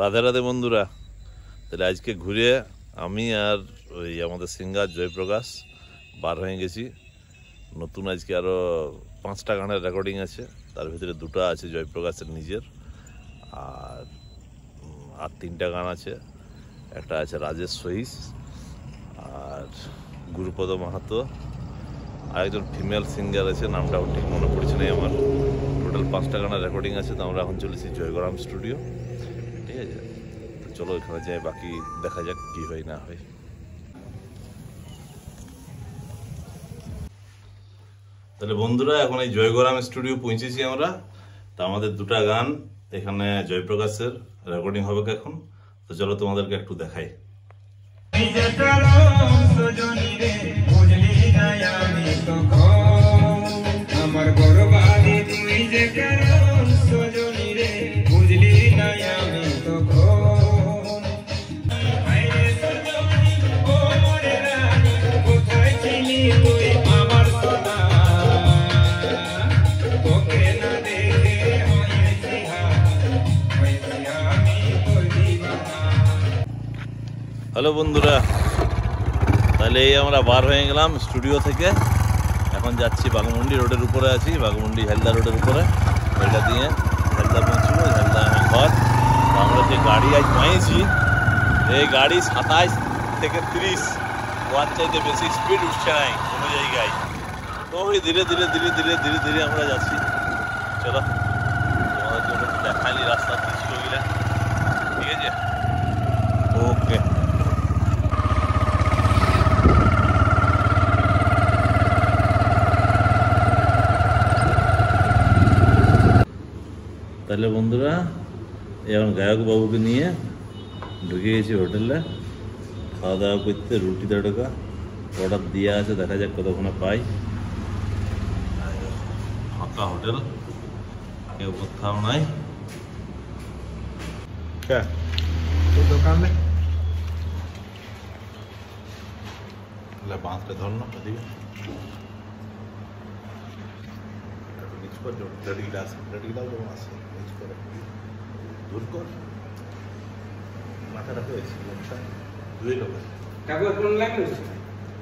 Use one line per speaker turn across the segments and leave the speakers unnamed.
রাধে রাধে বন্ধুরা, তাহলে আজকে ঘুরে আমি আর ওই আমাদের সিঙ্গার জয়প্রকাশ বার হয়ে গেছি। নতুন আজকে আরও 5টা গানের রেকর্ডিং আছে, তার ভিতরে 2টা আছে জয়প্রকাশের নিজের, আর 3টা গান আছে। একটা আছে রাজেশ সহিস আর গুরুপদ মাহাতো, আর একজন ফিমেল সিঙ্গার আছে, নামটাও ঠিক মনে পড়ছে না আমার। টোটাল 5টা গানের রেকর্ডিং আছে। তো আমরা এখন চলেছি জয়গ্রাম স্টুডিও, ঠিক আছে? তো চলো এখানে যাই, বাকি দেখা যাক কি হয় না হয়। তাহলে বন্ধুরা, এখন এই জয়গ্রাম স্টুডিও পৌঁছেছি আমরা। তা আমাদের 2টা গান এখানে জয়প্রকাশের রেকর্ডিং হবে এখন। তো চলো তোমাদেরকে একটু দেখাই। আমার বরবাদে তুই যে কারণ সজনী রে, বুঝলি না আমি তখন। আইরে সজনী ও মোরে রানী, কোথায় ছিলি তুই আমার সোনা, তোকে না দেখে হয়েছি আমি তোর দিওয়ানা। হ্যালো বন্ধুরা, তাহলে এই আমরা বার হয়ে গেলাম স্টুডিও থেকে। এখন যাচ্ছি বাঘমুন্ডি রোডের উপরে আছি, বাঘমুন্ডি ঝালদা রোডের উপরে। ওইটা দিয়ে ঝালদা পৌঁছবো, ঝালদা আমার ঘর। আমরা যে গাড়ি আজ পাইছি, এই গাড়ি 27 থেকে 30 ওয়ার চাইতে বেশি স্পিড উঠছে নাই কোনো জায়গায়। তো ওই ধীরে ধীরে ধীরে ধীরে ধীরে ধীরে আমরা যাচ্ছি। চলো তোমাদের জন্য দেখালি রাস্তার দৃশ্যগুলো, ঠিক আছে? ওকে। তাহলে বন্ধুরা, এখন গায়ক বাবুকে নিয়ে ঢুকে গেছি হোটেলে খাওয়া দাওয়া করতে। রুটি তড়কা অর্ডার দেওয়া আছে, দেখা যাক কতক্ষণে পাই। ফাঁকা হোটেল, কেউ কোথাও নাই। দোকান নেই, বাঁধটা ধর না ওদিকে।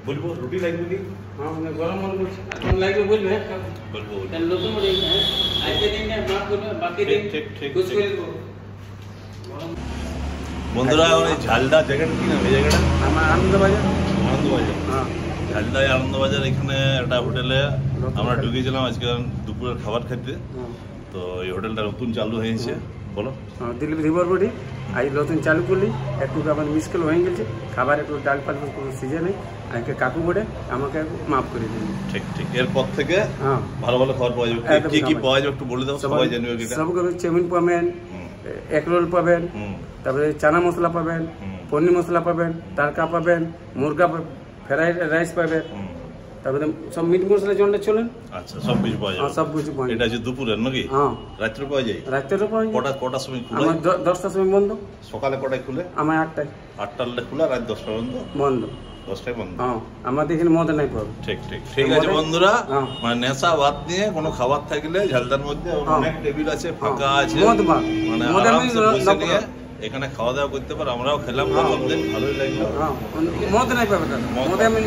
বলবো রুটি লাগবে কি? গরম লাগবে বলবে, বলবো। বন্ধুরা, ঝালদা জায়গাটা কি নাম? এই জায়গাটা আমার আনন্দবাজার। আনন্দবাজার, হ্যাঁ ঝালদায় আনন্দবাজার। এখানে একটা হোটেলে আমরা ঢুকেছিলাম আজকে দুপুরের খাবার খেতে। তো এই হোটেলটা নতুন চালু হয়েছে, বলো।
দিলীপ রিভারবডি আজ নতুন চালু করলি, একটু আমার মিসকেল হয়ে গেছে। খাবার একটু ডাল পাল কোনো সিজে নেই, আজকে কাকু বলে আমাকে মাফ করে দিন।
ঠিক ঠিক, এরপর থেকে ভালো ভালো খাবার পাওয়া যাবে। কি কি পাওয়া যাবে একটু বলে দাও, সবাই জানবে।
সব চাউমিন পাবেন, এগ রোল পাবেন, তারপরে চানা মশলা পাবেন, পনির মশলা পাবেন, তারকা পাবেন, মুরগা ফ্রাইড রাইস পাবেন, তারপরে সব মিট মশলা জন্য চলেন।
আচ্ছা, সব কিছু পাওয়া যাবে।
সব কিছু পাওয়া যায়।
এটা যে দুপুরের নাকি?
হ্যাঁ,
রাত্রে পাওয়া যায়।
রাত্রে পাওয়া যায়।
কটার সময় খুলে?
আমার 10টার সময় বন্ধ।
সকালে কটায় খুলে?
আমার 8টায়।
8টার খুলে, রাত 10টা পর্যন্ত বন্ধ। 10টায় বন্ধ।
হ্যাঁ, আমাদের এখানে মদ নাই পাবে।
ঠিক ঠিক, ঠিক আছে বন্ধুরা। মানে নেশা বাদ নিয়ে কোনো খাবার থাকলে ঝালদার মধ্যে অনেক টেবিল আছে, ফাঁকা আছে, মানে আরামসে বসে নিয়ে এখানে খাওয়া দাওয়া করতে পারো। আমরাও খেলাম প্রথম দিন, ভালোই লাগলো।
মদ নাই পাবে, মদ আমি